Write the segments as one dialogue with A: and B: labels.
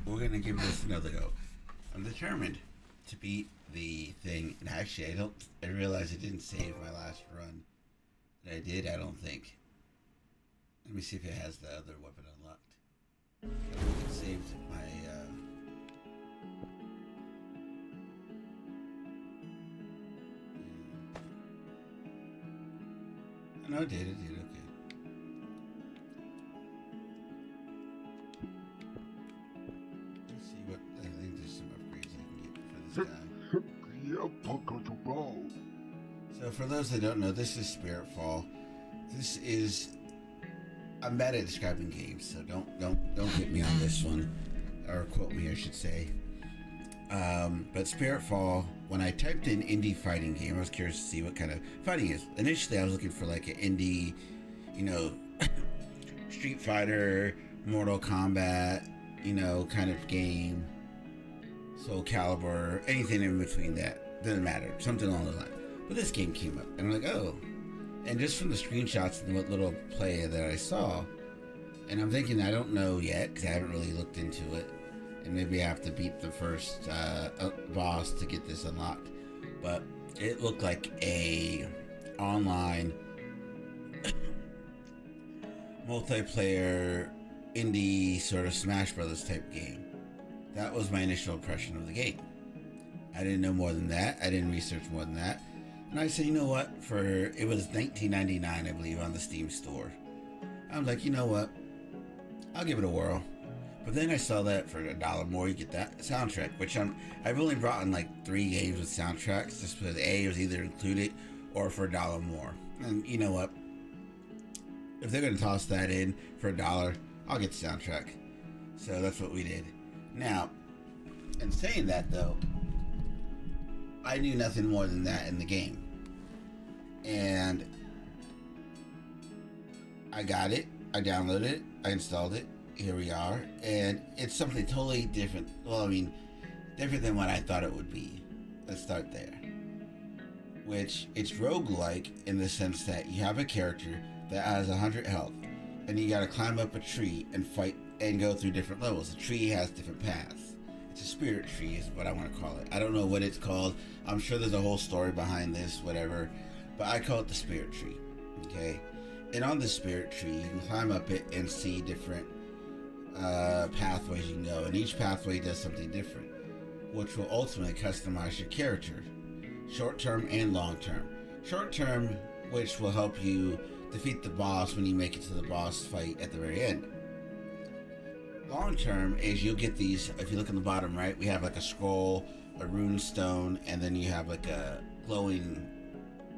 A: we're gonna give this another go. I'm determined to beat the thing, and actually, I don't. I realized I didn't save my last run. That I did. I don't think. Let me see if it has the other weapon unlocked. I don't think it saved my. No, it did. It did. Okay. Let's see what. I think there's some upgrades I can get for this guy. So, for those that don't know, this is Spiritfall. This is. I'm bad at describing games, so don't get me on this one, or quote me, I should say. But Spiritfall, when I typed in indie fighting game, I was curious to see what kind of fighting is. Initially, I was looking for like an indie, Street Fighter, Mortal Kombat, kind of game, Soul Calibur, anything in between that. Doesn't matter, something along the line. But this game came up, and I'm like, oh. And just from the screenshots and what little play that I saw, and I'm thinking I don't know yet because I haven't really looked into it, and maybe I have to beat the first boss to get this unlocked. But it looked like a online multiplayer indie sort of Smash Brothers type game. That was my initial impression of the game. I didn't know more than that. I didn't research more than that. And I said, you know what? It was $19.99, I believe, on the Steam store. I was like, you know what? I'll give it a whirl. But then I saw that for $1 more, you get that soundtrack, which I've only brought in like 3 games with soundtracks, just because A was either included or for $1 more. And you know what? If they're gonna toss that in for $1, I'll get the soundtrack. So that's what we did. Now, in saying that though, I knew nothing more than that in the game. And I got it, I downloaded it, I installed it, here we are, and it's something totally different. Well, I mean, different than what I thought it would be. Let's start there. Which, it's roguelike in the sense that you have a character that has 100 health, and you gotta climb up a tree and fight and go through different levels. The tree has different paths. It's a spirit tree is what I want to call it. I don't know what it's called. I'm sure there's a whole story behind this, whatever. But I call it the spirit tree, okay? And on the spirit tree, you can climb up it and see different pathways you can go. And each pathway does something different, which will ultimately customize your character, short-term and long-term. Short-term, which will help you defeat the boss when you make it to the boss fight at the very end. Long-term is you'll get these, if you look on the bottom right, we have like a scroll, a rune stone, and then you have like a glowing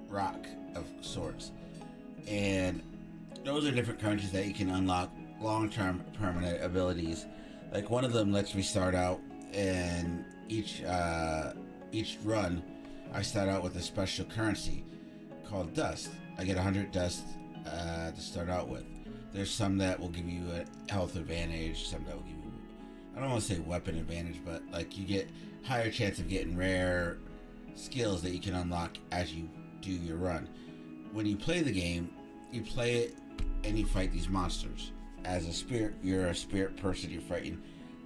A: rock of sorts, and those are different currencies that you can unlock long-term permanent abilities. Like one of them lets me start out, and each run I start out with a special currency called dust. I get 100 dust to start out with. There's some that will give you a health advantage, some that will give you, I don't want to say weapon advantage, but like you get higher chance of getting rare skills that you can unlock as you do your run. When you play the game, you play it and you fight these monsters. As a spirit, you're a spirit person, you're fighting,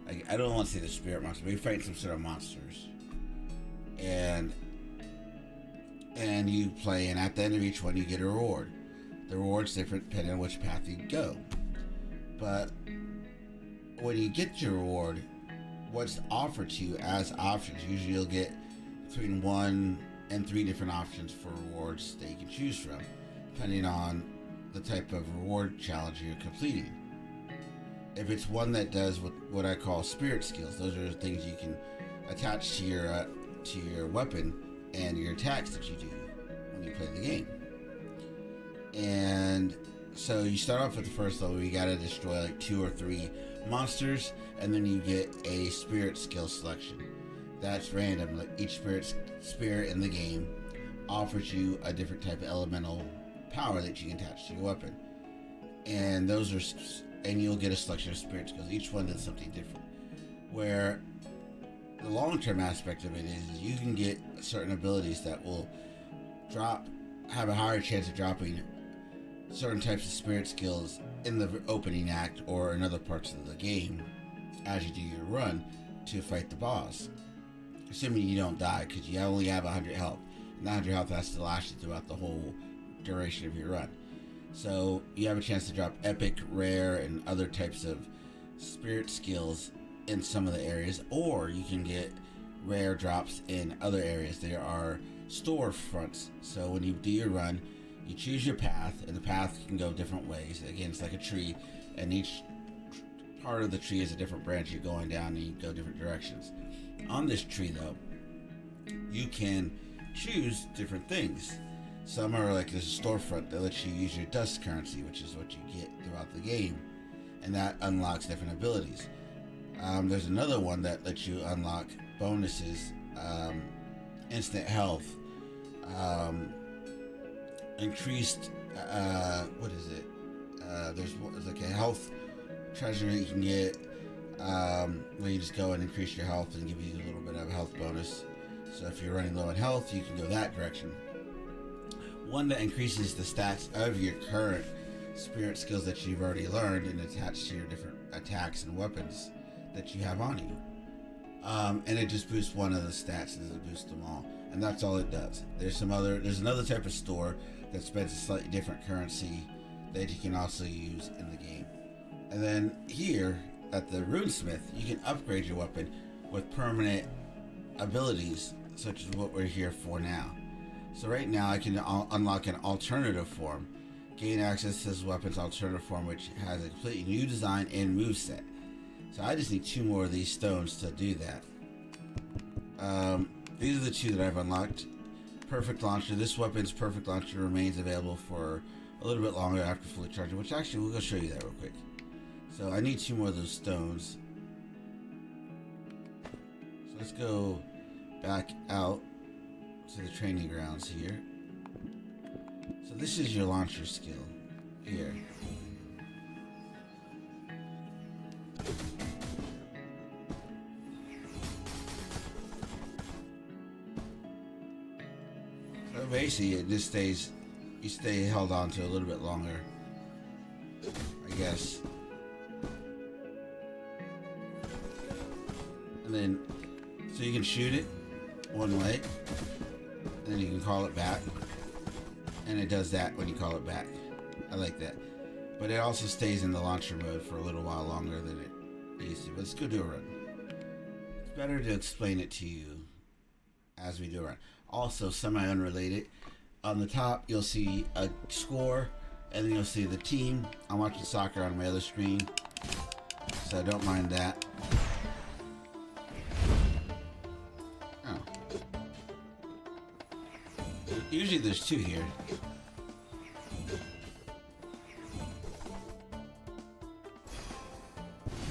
A: like, I don't want to say the spirit monster, but you're fighting some sort of monsters. And you play, and at the end of each one you get a reward. The reward's different depending on which path you go. But when you get your reward, what's offered to you as options, usually you'll get between 1 and 3 different options for rewards that you can choose from, depending on the type of reward challenge you're completing. If it's one that does what I call spirit skills, those are the things you can attach to your weapon and your attacks that you do when you play the game. And so you start off with the first level, you gotta destroy like 2 or 3 monsters, and then you get a spirit skill selection. That's random. Like each spirit in the game offers you a different type of elemental power that you can attach to your weapon, and you'll get a selection of spirit skills. Each one does something different. Where the long-term aspect of it is you can get certain abilities that will have a higher chance of dropping certain types of spirit skills in the opening act or in other parts of the game as you do your run to fight the boss. Assuming you don't die, because you only have 100 health. And 100 health has to last you throughout the whole duration of your run. So you have a chance to drop epic, rare, and other types of spirit skills in some of the areas, or you can get rare drops in other areas. There are storefronts. So when you do your run, you choose your path, and the path can go different ways. Again, it's like a tree, and each part of the tree is a different branch you're going down, and you go different directions. On this tree, though, you can choose different things. Some are like there's a storefront that lets you use your dust currency, which is what you get throughout the game, and that unlocks different abilities. There's another one that lets you unlock bonuses, instant health, increased, what is it? There's like a health treasure you can get, where you just go and increase your health and give you a little bit of health bonus. So if you're running low in health, you can go that direction. One that increases the stats of your current spirit skills that you've already learned and attached to your different attacks and weapons that you have on you. And it just boosts one of the stats, and doesn't boost them all. And that's all it does. There's another type of store that spends a slightly different currency that you can also use in the game. And then here at the runesmith, you can upgrade your weapon with permanent abilities, such as what we're here for now. So right now I can unlock an alternative form, gain access to this weapon's alternative form, which has a completely new design and moveset. So I just need 2 more of these stones to do that. These are the 2 that I've unlocked. Perfect launcher. This weapon's perfect launcher remains available for a little bit longer after fully charging, which actually we'll go show you that real quick. So I need 2 more of those stones. So let's go back out to the training grounds here. So this is your launcher skill here. So basically it just stays, you stay held on to a little bit longer, I guess. And then, so you can shoot it one way, and then you can call it back, and it does that when you call it back. I like that. But it also stays in the launcher mode for a little while longer than it used to. But let's go do a run. It's better to explain it to you as we do a run. Also, semi-unrelated, on the top you'll see a score, and then you'll see the team. I'm watching soccer on my other screen, so I don't mind that. Usually there's 2 here.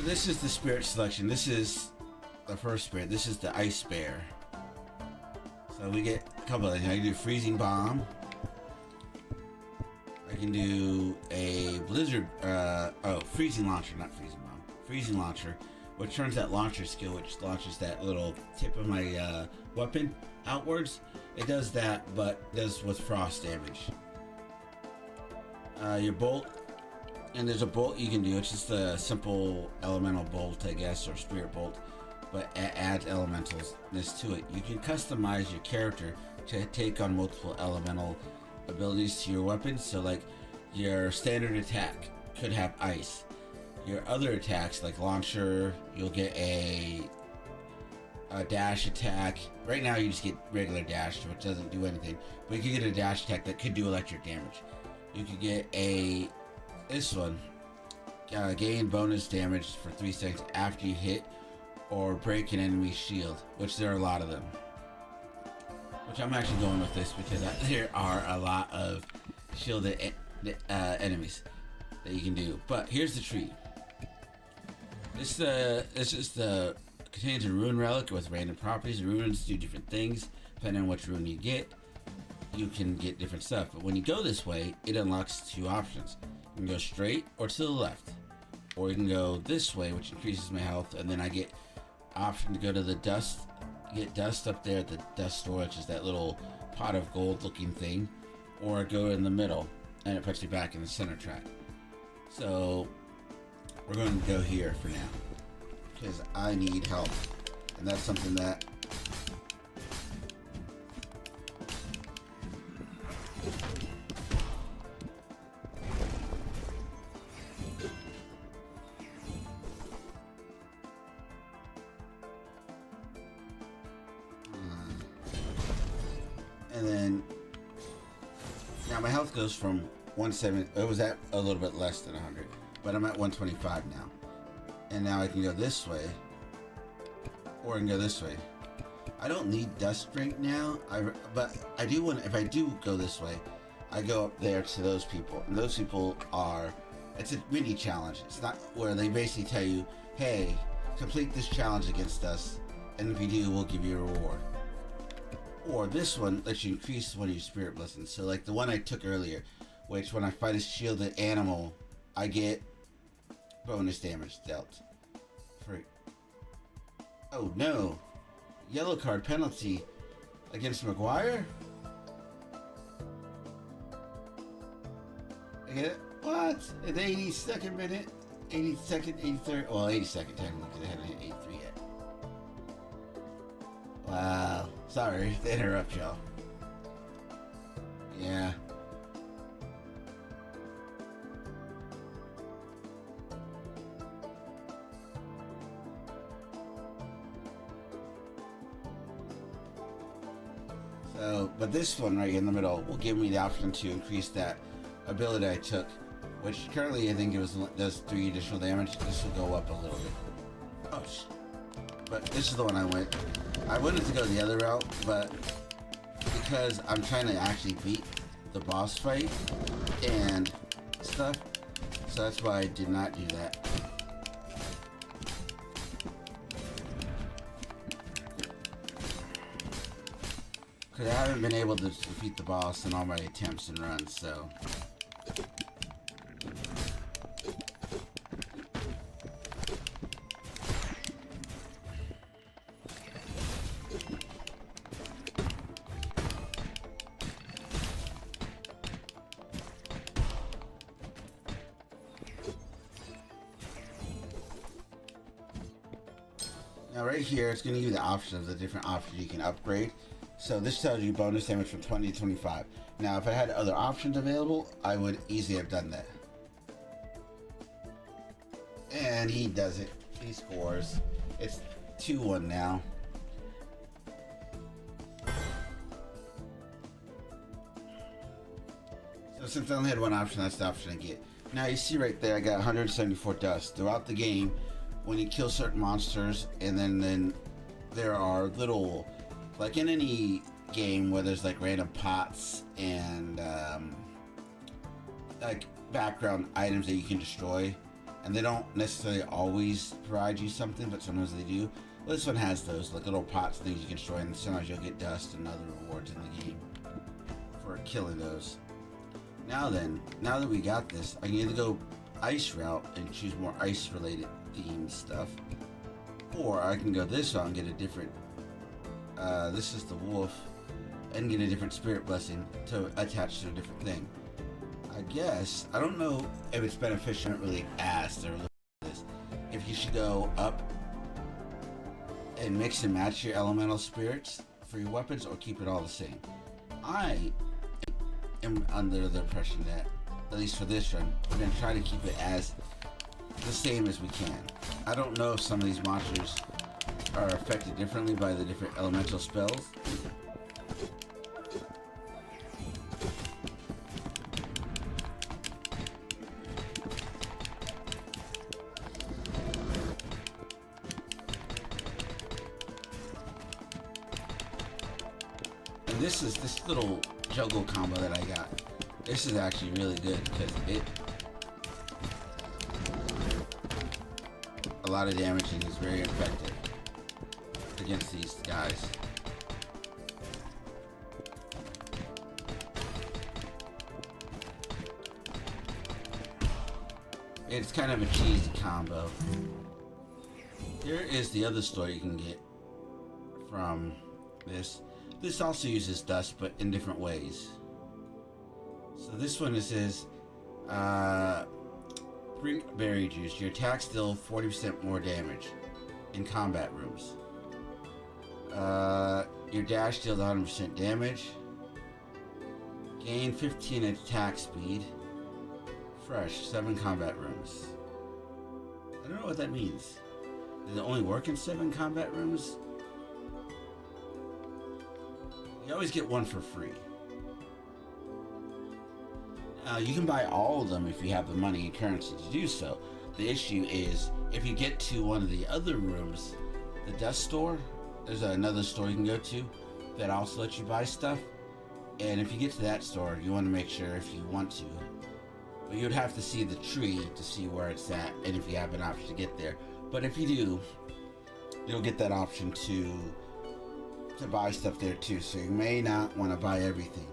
A: This is the spirit selection. This is the first spirit. This is the ice bear. So we get a couple of things. I can do freezing bomb. I can do a blizzard, freezing launcher, not freezing bomb. Freezing launcher, which turns that launcher skill, which launches that little tip of my weapon outwards. It does that, but does with frost damage. Your bolt, and there's a bolt you can do. It's just a simple elemental bolt, I guess, or spirit bolt, but it adds elementalness to it. You can customize your character to take on multiple elemental abilities to your weapons. So like your standard attack could have ice. Your other attacks, like launcher, you'll get a dash attack. Right now you just get regular dash, which doesn't do anything, but you can get a dash attack that could do electric damage. You could get this one, gain bonus damage for 3 seconds after you hit or break an enemy shield, which there are a lot of them. Which I'm actually going with this because there are a lot of shielded enemies that you can do. But here's the tree. This is the contains a rune relic with random properties. Runes do different things depending on which rune you get. You can get different stuff, but when you go this way, it unlocks 2 options. You can go straight or to the left, or you can go this way, which increases my health, and then I get option to go to the dust, get dust up there at the dust store, which is that little pot of gold looking thing, or go in the middle, and it puts you back in the center track. So we're going to go here for now. because I need help, and that's something that and then now my health goes from 170. It was at a little bit less than 100, but I'm at 125 now. And now I can go this way, or I can go this way. I don't need dust right now, but I do want. If I do go this way, I go up there to those people, and those people are. It's a mini challenge. It's not where they basically tell you, "Hey, complete this challenge against us, and if you do, we'll give you a reward." Or this one lets you increase one of your spirit blessings. So like the one I took earlier, which when I fight a shielded animal, I get bonus damage dealt. Oh no! Yellow card penalty against McGuire? I get it? What? In the 82nd minute? 82nd, 83rd? Well, 82nd technically because I haven't hit 83 yet. Wow. Sorry to interrupt y'all. Yeah. So, but this one right in the middle will give me the option to increase that ability I took, which currently I think it does 3 additional damage. This will go up a little bit. Oh, but this is the one I went. I wanted to go the other route, but because I'm trying to actually beat the boss fight and stuff, so that's why I did not do that. Because I haven't been able to defeat the boss in all my attempts and runs, so. Now right here, it's going to give you the option of the different options you can upgrade. So this tells you bonus damage from 20 to 25. Now if I had other options available, I would easily have done that. And he does it. He scores. It's 2-1 now. So since I only had one option, that's the option I get. Now you see right there, I got 174 dust. Throughout the game, when you kill certain monsters, and then there are little, like in any game where there's like random pots and like background items that you can destroy, and they don't necessarily always provide you something, but sometimes they do. Well, this one has those like little pots, things you can destroy, and sometimes you'll get dust and other rewards in the game for killing those. Now then, now that we got this, I can either go ice route and choose more ice related themed stuff, or I can go this route and get a different this is the wolf, and get a different spirit blessing to attach to a different thing. I guess I don't know if it's beneficial. I haven't really asked or looked at this. If you should go up and mix and match your elemental spirits for your weapons, or keep it all the same. I am under the impression that, at least for this run, we're going to try to keep it as the same as we can. I don't know if some of these monsters are affected differently by the different elemental spells. And this little juggle combo that I got. This is actually really good because it a lot of damage and is very effective against these guys. It's kind of a cheesy combo. Here is the other story you can get from this. This also uses dust, but in different ways. So this one, it says, drink berry juice. Your attacks deal 40% more damage. in combat rooms. Your dash deals 100% damage. Gain 15 attack speed. Fresh, 7 combat rooms. I don't know what that means. Does it only work in 7 combat rooms? You always get one for free. You can buy all of them if you have the money and currency to do so. The issue is, if you get to one of the other rooms, the dust store, there's another store you can go to that also lets you buy stuff. And if you get to that store, you want to make sure if you want to. But you'd have to see the tree to see where it's at and if you have an option to get there. But if you do, you'll get that option to buy stuff there too. So you may not want to buy everything.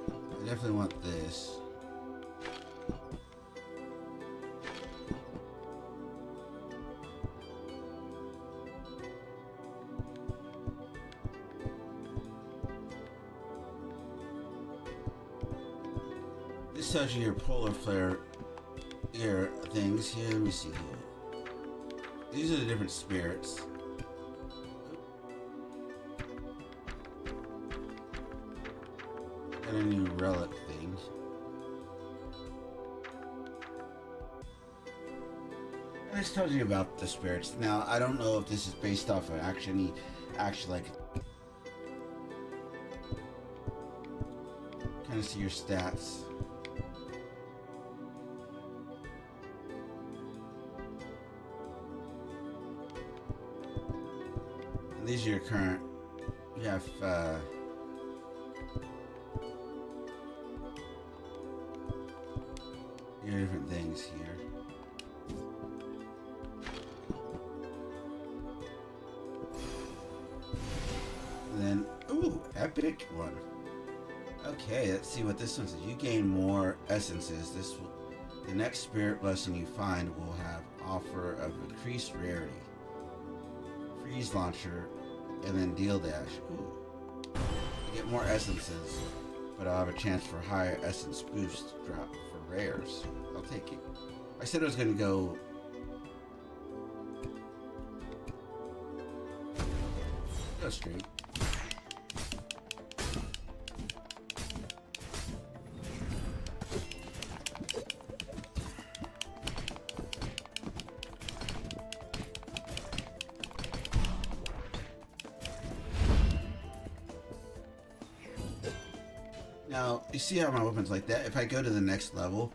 A: I definitely want this. This tells you your polar flare, your things here. Let me see here. These are the different spirits. Got a new relic thing. And this tells you about the spirits. Now, I don't know if this is based off of actually like kind of see your stats. And these are your current. You have your different things here. And then, ooh, epic one. Okay, let's see what this one says. You gain more essences. The next spirit blessing you find will have offer of increased rarity, freeze launcher, and then deal dash. Ooh. You get more essences, but I'll have a chance for higher essence boost drop for rares. I'll take it. I said I was going to go straight. Now, you see how my weapon's like that? If I go to the next level,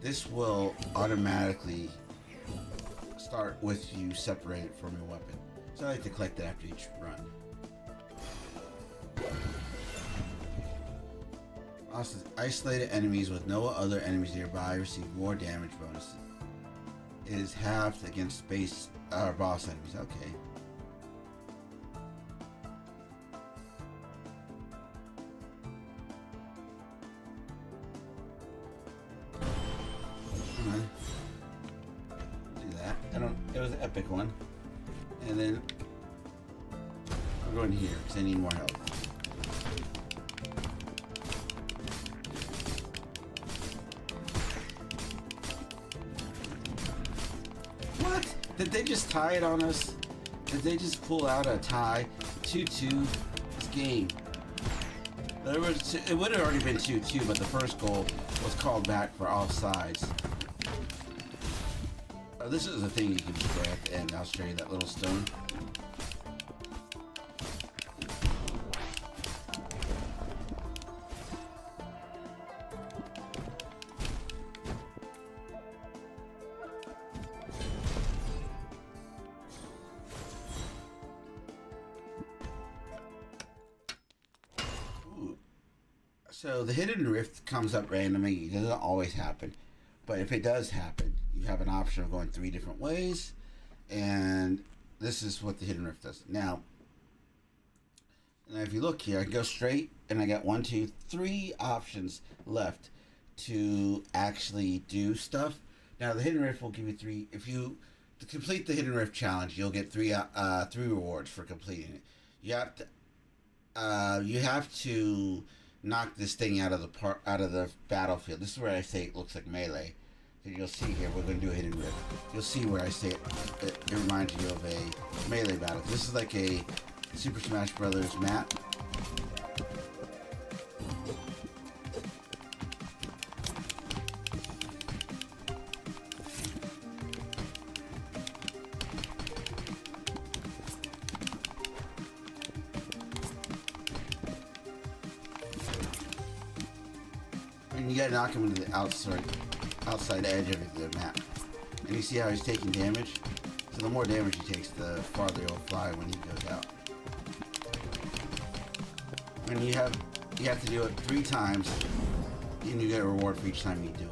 A: this will automatically start with you separated from your weapon. So I like to collect that after each run. Also, isolated enemies with no other enemies nearby receive more damage bonuses. It is halved against space boss enemies. Okay. Do that. It was an epic one. And then I'm going here because I need more health. What? Did they just tie it on us? Did they just pull out a tie? 2-2. This game. It would have already been 2-2, but the first goal was called back for offsides. Oh, this is a thing you can destroy at the end. I'll show you that little stone. Ooh. So the hidden rift comes up randomly. It doesn't always happen. But if it does happen, you have an option of going 3 different ways, and this is what the hidden rift does. Now if you look here, I can go straight, and I got 1, 2, 3 options left to actually do stuff. Now the hidden rift will give you 3. To complete the hidden rift challenge, you'll get 3 rewards for completing it. You have to knock this thing out of the battlefield. This is where I say it looks like melee. You'll see here, we're going to do a hidden rip. You'll see where I say it reminds you of a melee battle. This is like a Super Smash Brothers map. And you gotta knock him into the outside edge of the map. And you see how he's taking damage? So the more damage he takes, the farther he'll fly when he goes out. And you have to do it 3 times, and you get a reward for each time you do it.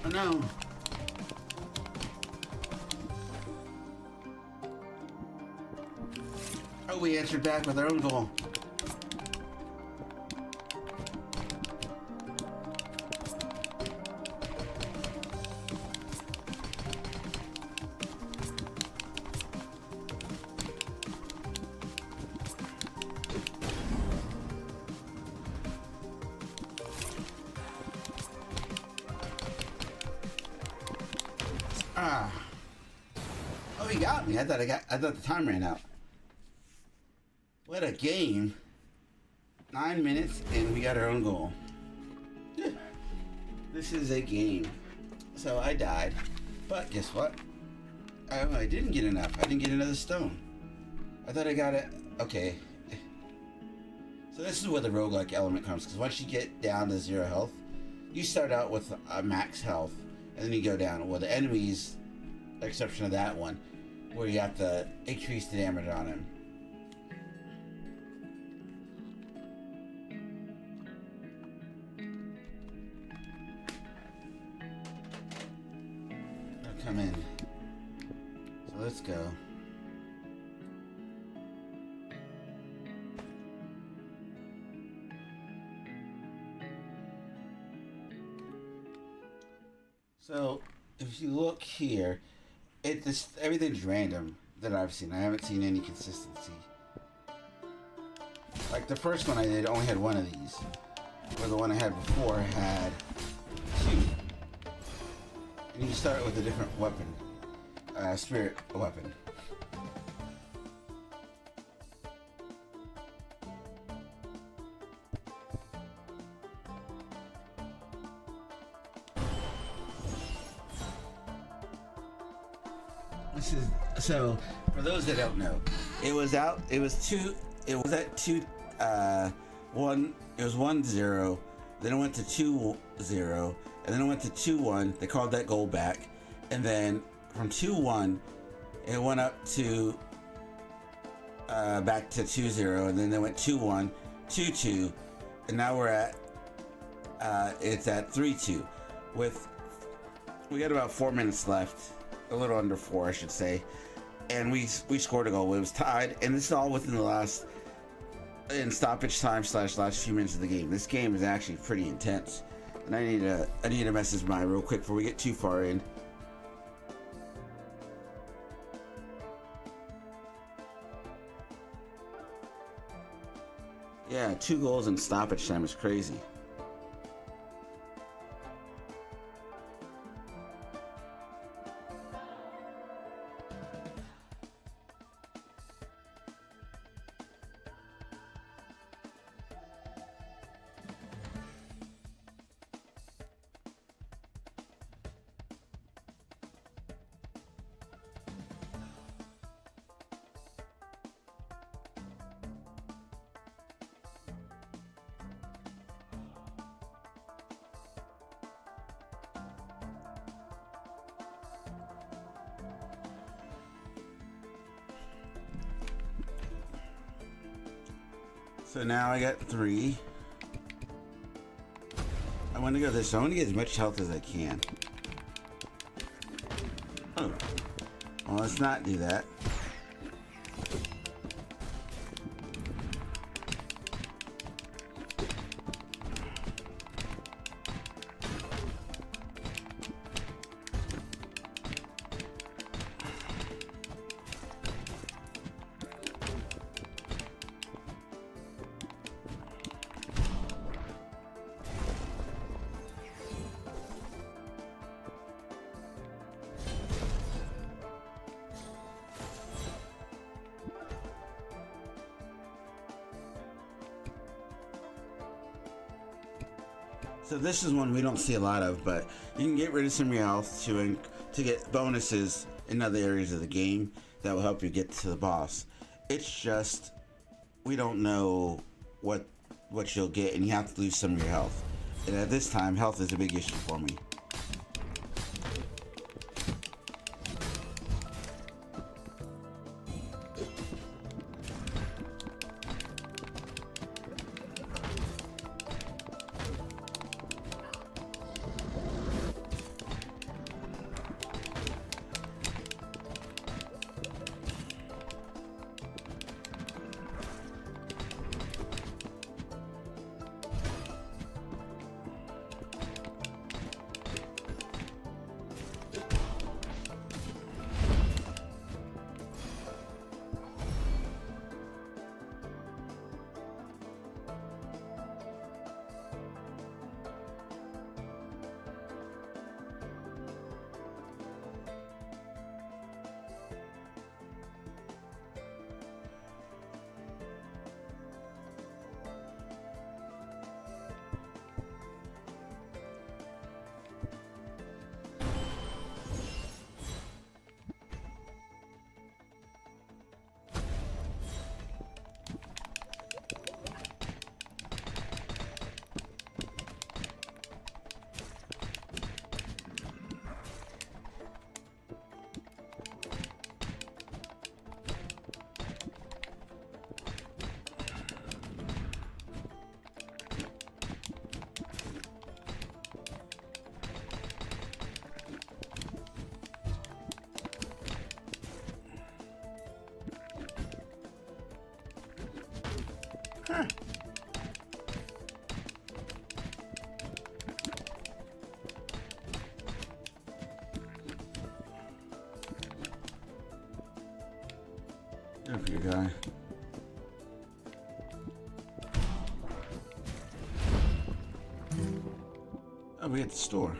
A: Oh no. Oh, we answered back with our own goal. Oh, he got me. I thought the time ran out. What a game. 9 minutes and we got our own goal. This is a game. So I died. But guess what? I didn't get enough. I didn't get another stone. I thought I got it. Okay. So this is where the roguelike element comes. Because once you get down to 0 health, you start out with a max health. And then you go down. Well, the enemies, exception of that one, where you have to increase the damage on him. I'll come in. So let's go. So, if you look here, everything's random that I've seen. I haven't seen any consistency. Like the first one I did only had 1 of these, where the one I had before had 2. And you start with a different weapon, spirit weapon. So, for those that don't know, it was at 1-0, then it went to 2-0, and then it went to 2-1. They called that goal back, and then from 2-1, it went up to back to 2-0, and then they went 2-1, 2-2, and now we're at it's at 3-2. We got about 4 minutes left, a little under 4, I should say. And we scored a goal. It was tied, and this is all within the last stoppage time / last few minutes of the game. This game is actually pretty intense, and I need to message mine real quick before we get too far in. Yeah, 2 goals in stoppage time is crazy. So now I got 3. I want to go this. I want to get as much health as I can. Oh. Well, let's not do that. So this is one we don't see a lot of, but you can get rid of some of your health to get bonuses in other areas of the game that will help you get to the boss. It's just we don't know what you'll get, and you have to lose some of your health. And at this time, health is a big issue for me. Huh. Good for you, guy. Oh, we at the store.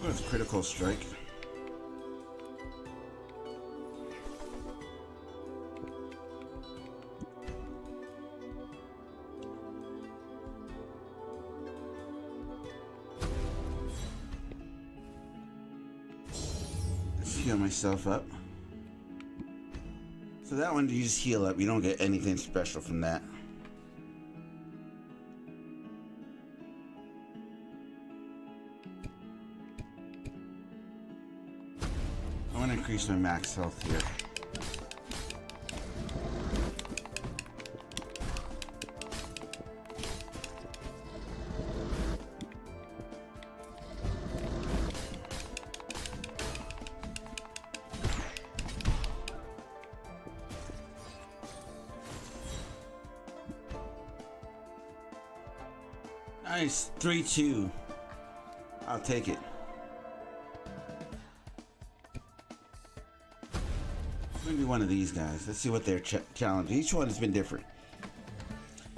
A: With critical strike. Let's heal myself up. So that one, you just heal up. You don't get anything special from that. I want to increase my max health here. Nice, 3-2. I'll take it. I'm gonna do one of these guys. Let's see what their challenge. Each one has been different.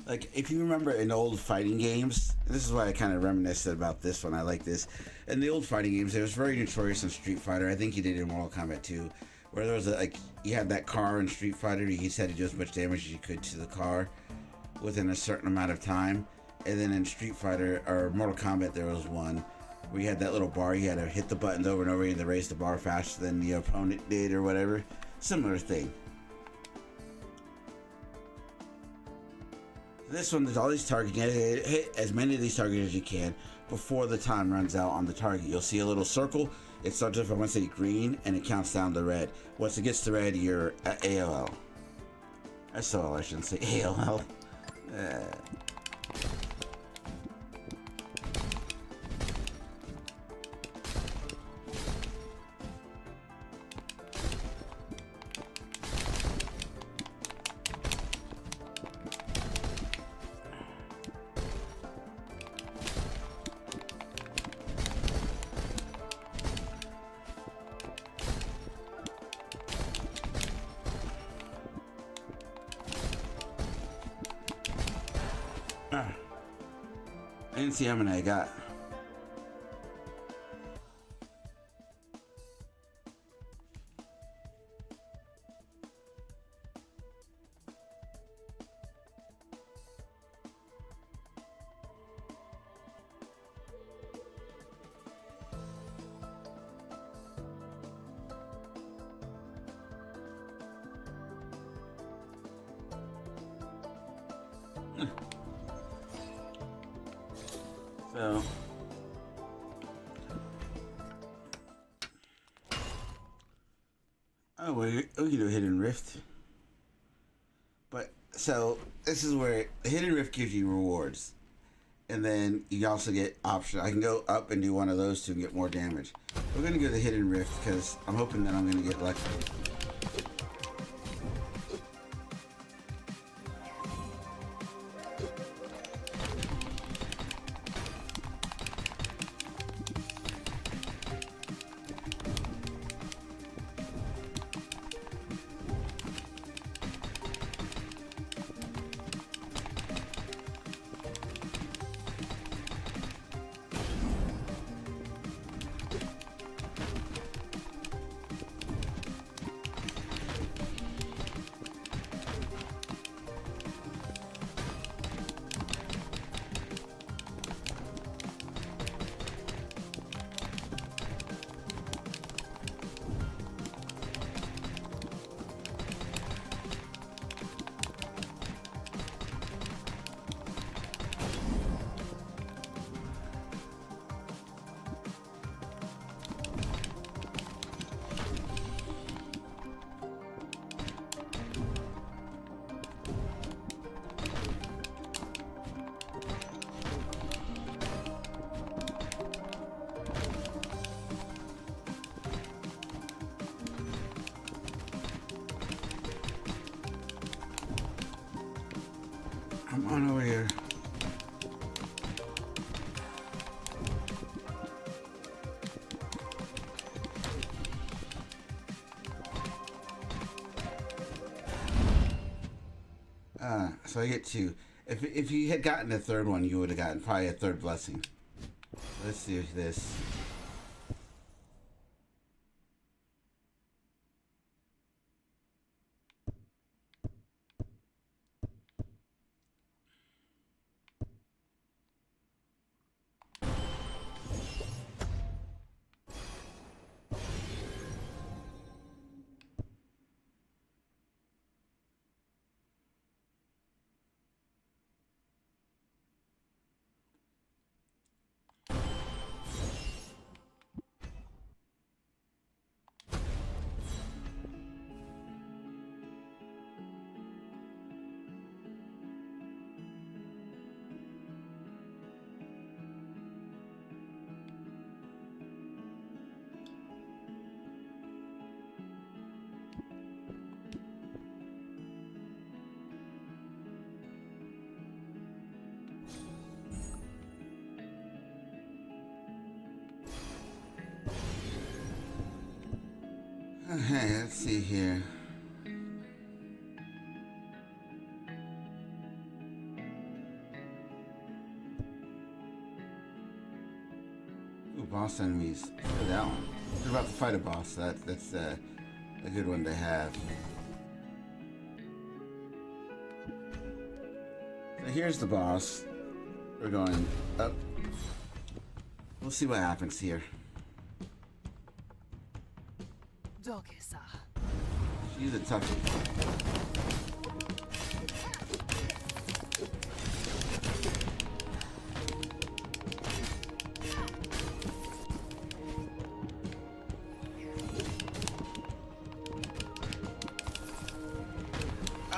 A: Like, if you remember in old fighting games, this is why I kind of reminisced about this one. I like this. In the old fighting games, it was very notorious in Street Fighter. I think you did it in Mortal Kombat too, where there was you had that car in Street Fighter. You had to do as much damage as you could to the car within a certain amount of time. And then in Street Fighter or Mortal Kombat, there was one where you had that little bar. You had to hit the buttons over and over again to raise the bar faster than the opponent did, or whatever. Similar thing. This one, there's all these targets. You hit as many of these targets as you can. before the time runs out on the target, you'll see a little circle. It starts off, I want to say, green, and it counts down to red. Once it gets to red, you're at AOL. SOL, I shouldn't say AOL. I didn't see how many I got. So, oh, we can do a hidden rift. But so this is where the hidden rift gives you rewards, and then you also get options. I can go up and do one of those two and get more damage. We're gonna go the hidden rift because I'm hoping that I'm gonna get lucky. Come on over here. So I get two. If you had gotten the third one, you would have gotten probably a third blessing. Let's do this. Okay, let's see here. Ooh, boss enemies. Look at that one. We're about to fight a boss. That's a good one to have. So here's the boss. We're going up. We'll see what happens here. She's a toughie.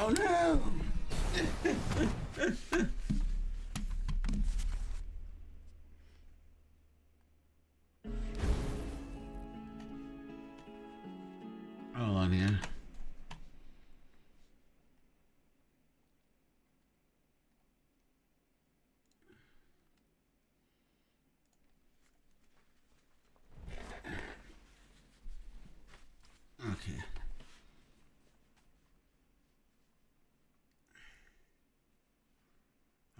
A: Oh no! Hold on here. Okay.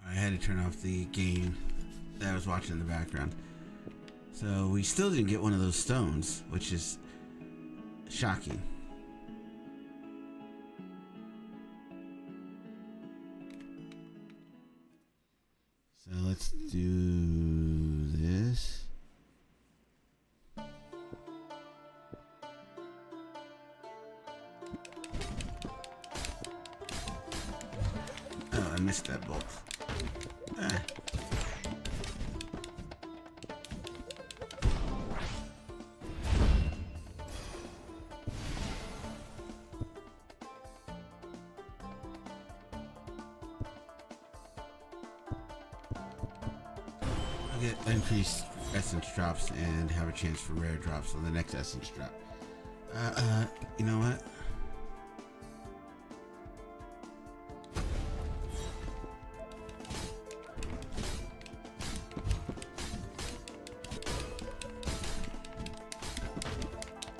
A: I had to turn off the game that I was watching in the background. So we still didn't get one of those stones, which is shocking. So let's do this. Oh, I missed that bolt. Ah. I'll get increased essence drops and have a chance for rare drops on the next essence drop. You know what?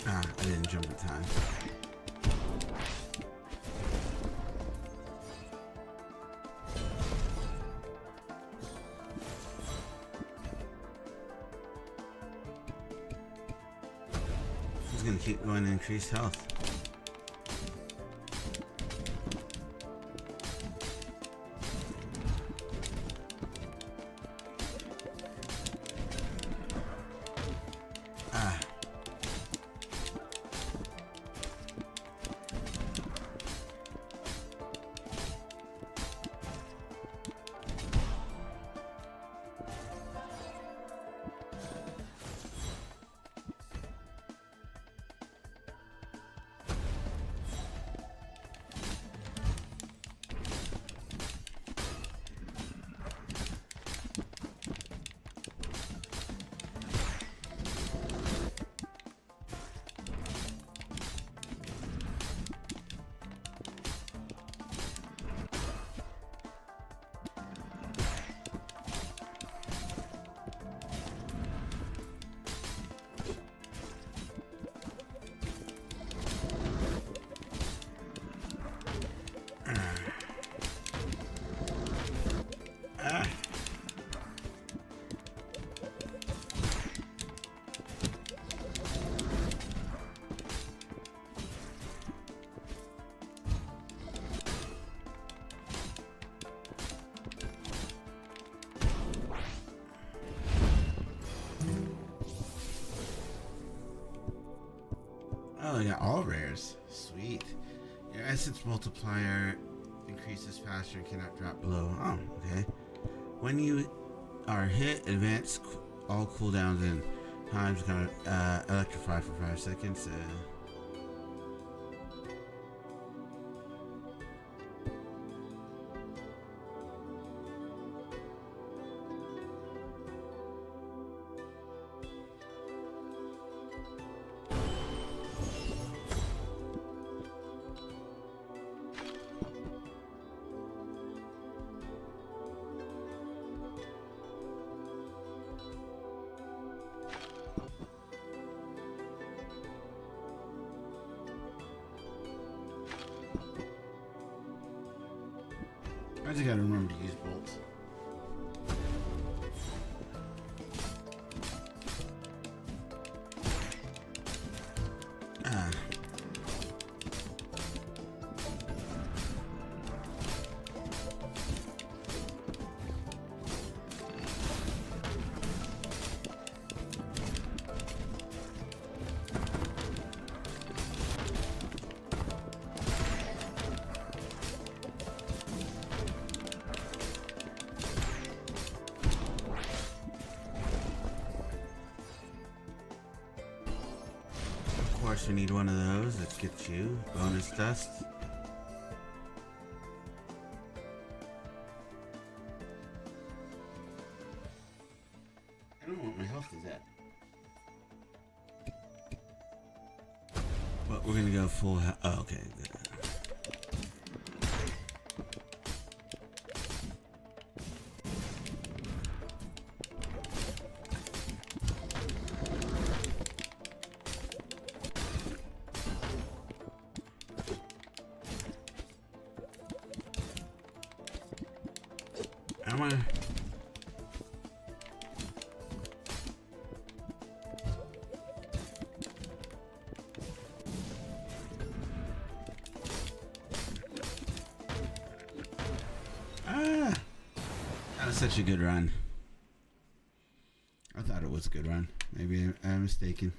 A: I didn't jump in time. It's gonna keep going to increase health. Oh, I got all rares. Sweet. Your essence multiplier increases faster and cannot drop below. Oh, okay. When you are hit, advance all cooldowns and times kind of electrify for 5 seconds. I just gotta remember to use bolts. Of course, we need one of those. Let's get you bonus dust. full. Oh, okay. Good. Am I? That was such a good run. I thought it was a good run. Maybe I'm mistaken.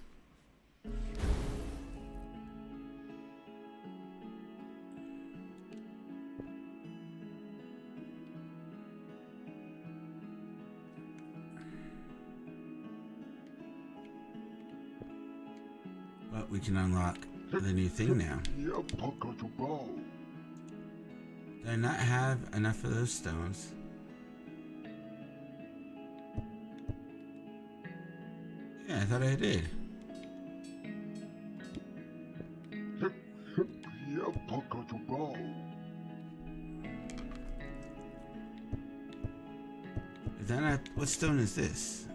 A: But we can unlock the new thing now. Did I not have enough of those stones? Yeah, I thought I did. Is that not, what stone is this?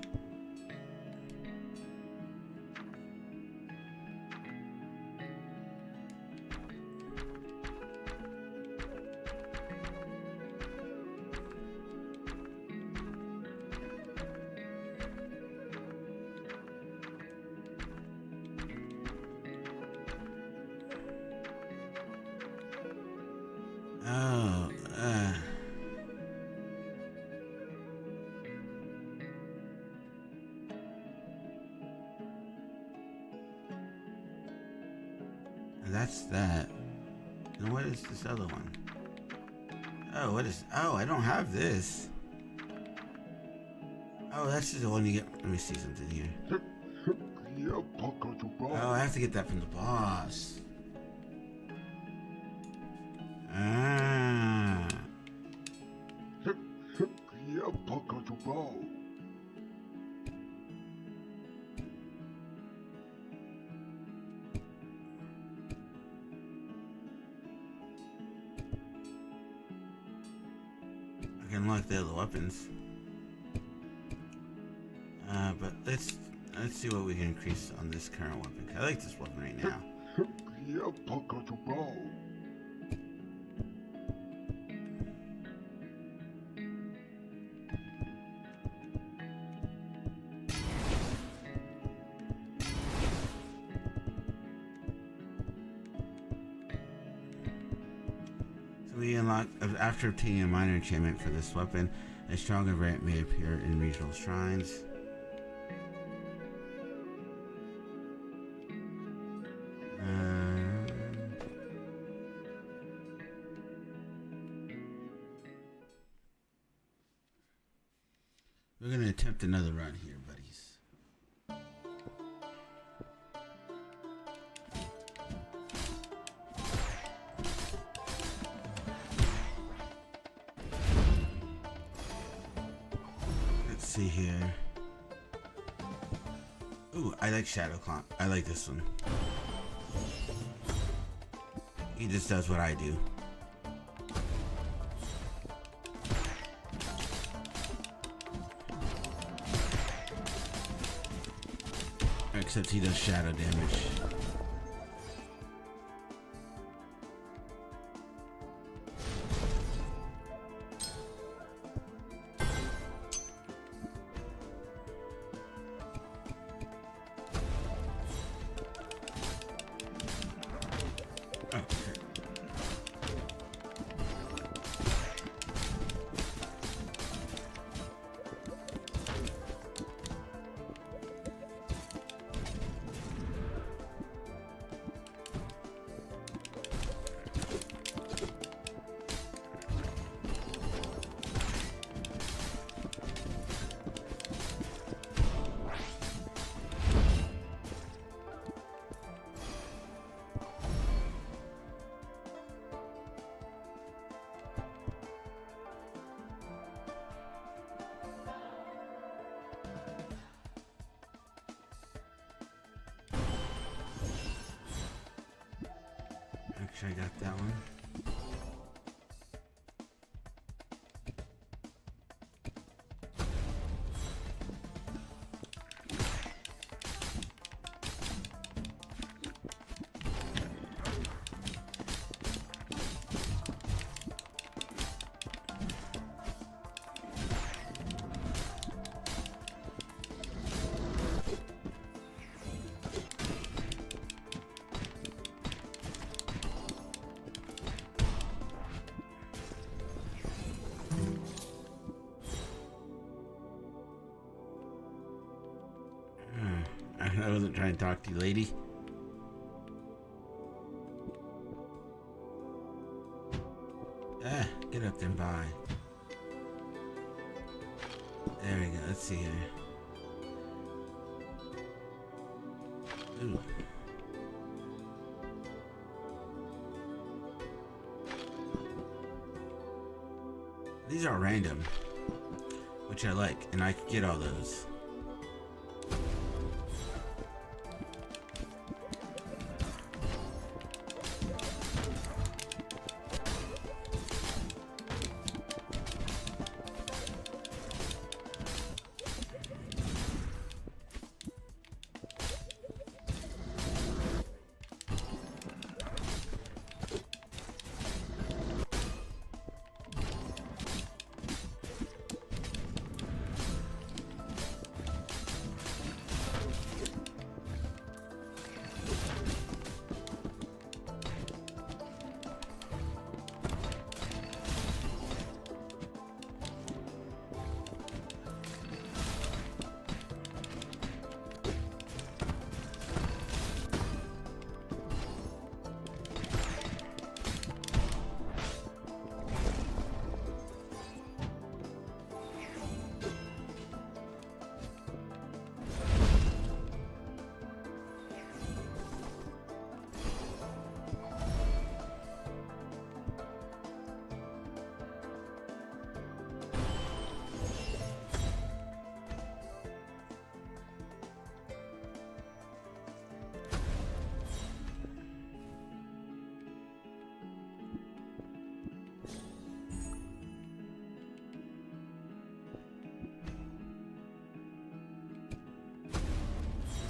A: Oh, that's that. And what is this other one? Oh, what is? Oh, I don't have this. Oh, that's the one you get. Let me see something here. Oh, I have to get that from the boss. Ah. I can unlock the other weapons. But let's see what we can increase on this current weapon. I like this weapon right now. We unlock, after obtaining a minor enchantment for this weapon, a stronger variant may appear in regional shrines. We're going to attempt another run here, buddies. Let's see here. Ooh, I like Shadow Clomp. I like this one. He just does what I do. Except he does shadow damage. sure I got that one. I wasn't trying to talk to you, lady. Get up and by. There we go. Let's see here. Ooh. These are random, which I like, and I could get all those.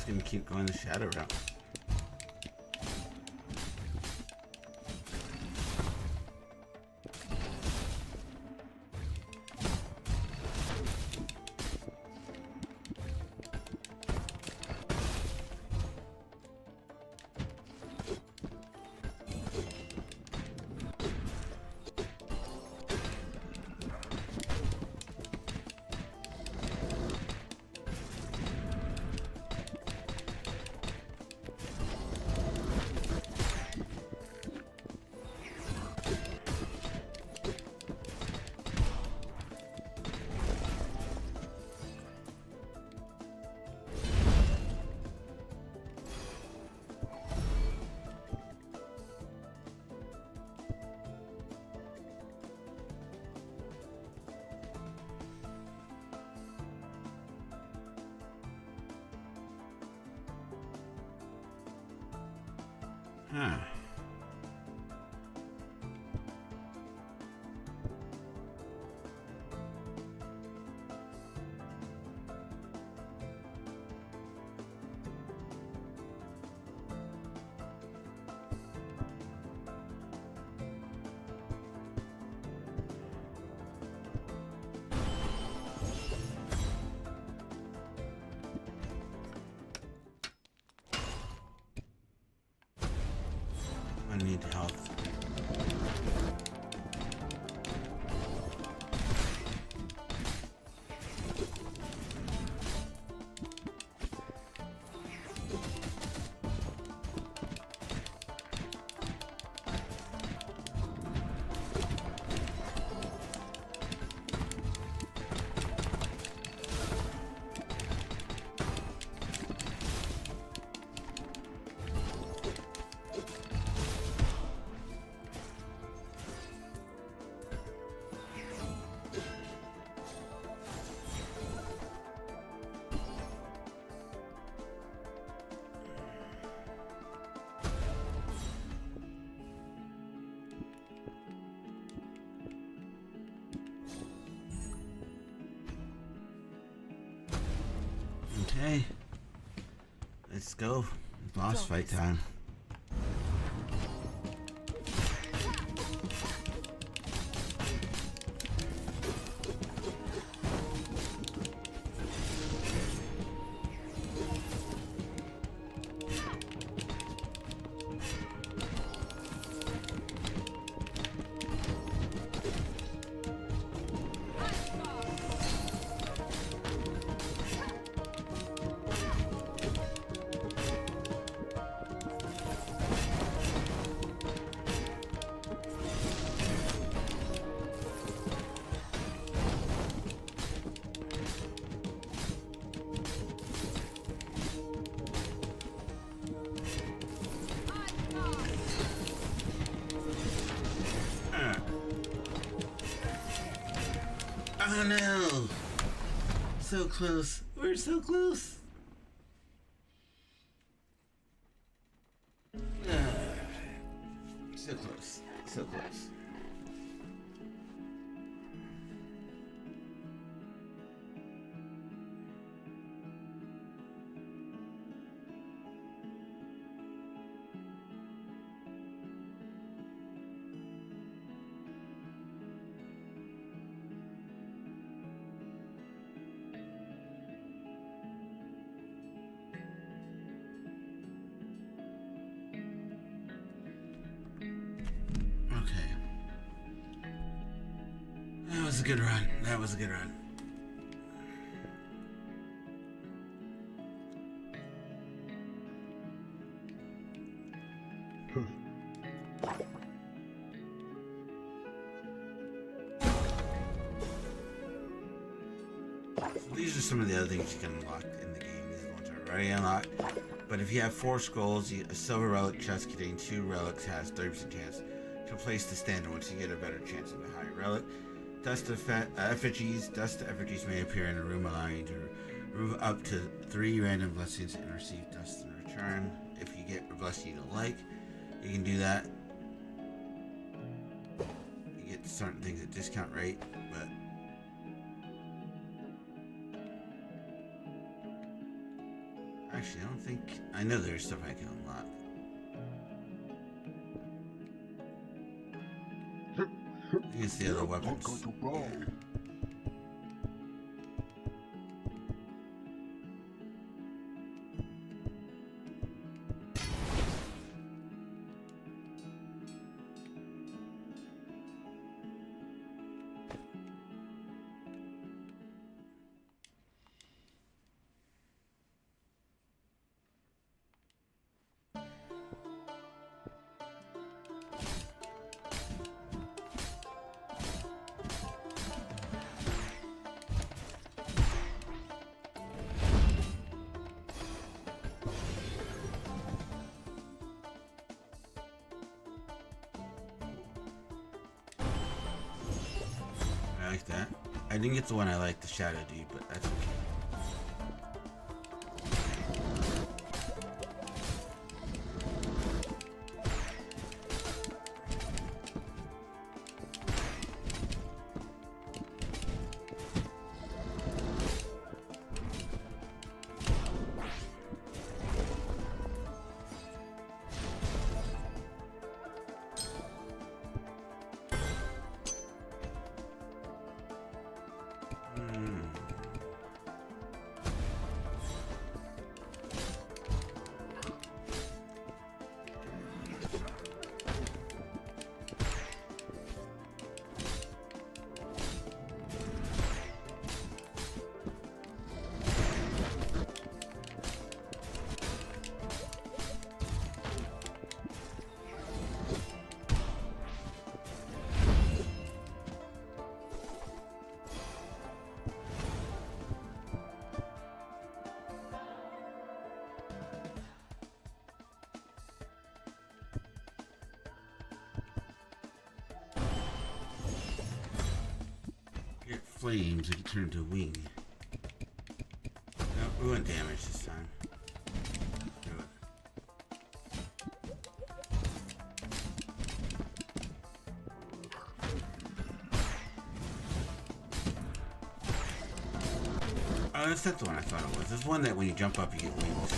A: Gonna keep going the shadow route. Huh. I need health. Okay. Let's go. Boss fight time. Oh no! So close. We're so close. So close. So close. That was a good run. That was a good run. So these are some of the other things you can unlock in the game. These ones are already unlocked. But if you have 4 skulls, a silver relic chest containing 2 relics has 30% chance to place the standard one, so you get a better chance of a higher relic. Dust effigies. Dust effigies may appear in a room, allowing you to remove up to 3 random blessings and receive dust in return. If you get a blessing you don't like, you can do that. You get certain things at discount rate, but actually, I don't think I know there's stuff I can unlock. I think it's the other weapons. I like that. I didn't get the one I like, the Shadow Dude, but that's okay. Flames, it turned to a wing. No, we went damage this time. Do it. No, that's not the one I thought it was. There's one that when you jump up, you get wings.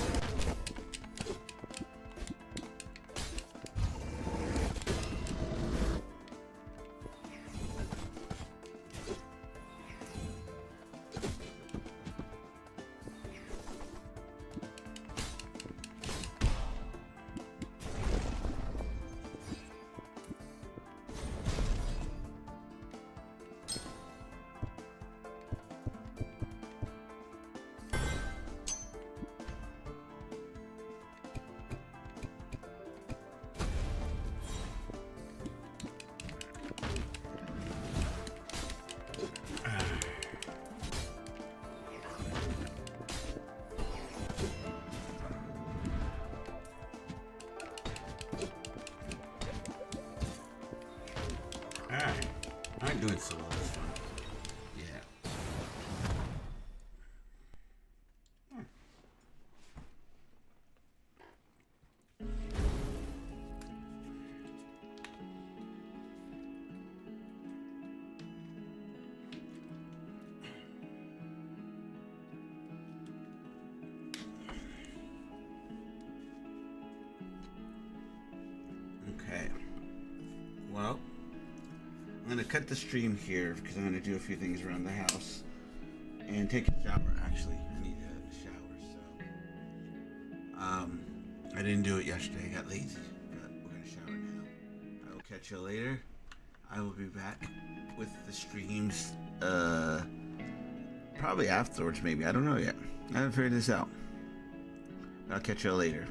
A: Alright. I'm doing so well this one. Yeah. Okay. Well, I'm going to cut the stream here because I'm going to do a few things around the house and take a shower. Actually, I need a shower, so I didn't do it yesterday. I got lazy, but we're going to shower now. I will catch you later. I will be back with the streams probably afterwards, maybe. I don't know yet. I haven't figured this out. I'll catch you later.